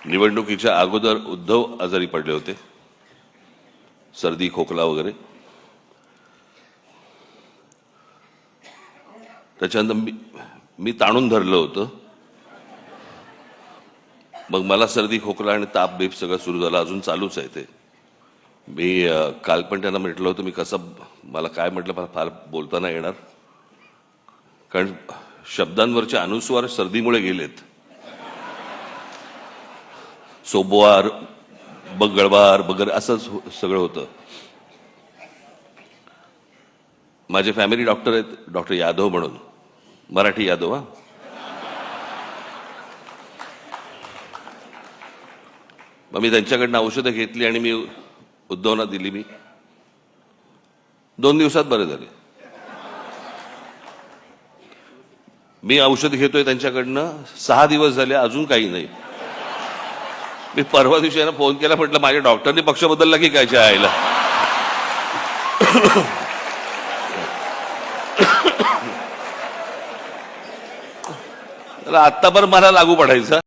निवडणुकीच्या अगोदर उद्धव आजारी पडले होते, सर्दी खोकला वगैरे. त्याच्यानंतर मी ताणून धरलं होतं. मग मला सर्दी खोकला आणि ताप बेप सगळं सुरू झालं. अजून चालूच आहे ते. मी काल पण त्यांना म्हटलं होतं मी कसं, मला काय म्हटलं, मला फार बोलता नाही येणार, कारण शब्दांवरचे अनुस्वार सर्दीमुळे गेलेत. सोबवार, बगळवार वगैरे असं सगळं होतं. माझे फॅमिली डॉक्टर आहेत, डॉक्टर यादव म्हणून, मराठी यादव. हा, मग मी त्यांच्याकडनं औषधं घेतली आणि मी उद्धवना दिली. मी 2 दिवसात बरे झाले. मी औषध घेतोय त्यांच्याकडनं 6 दिवस झाले, अजून काही नाही. मी परवा दिवशी यांना फोन केला, म्हटलं माझ्या डॉक्टरनी पक्ष बदलला की काय आईला. आत्ता पण मला लागू पडायचं.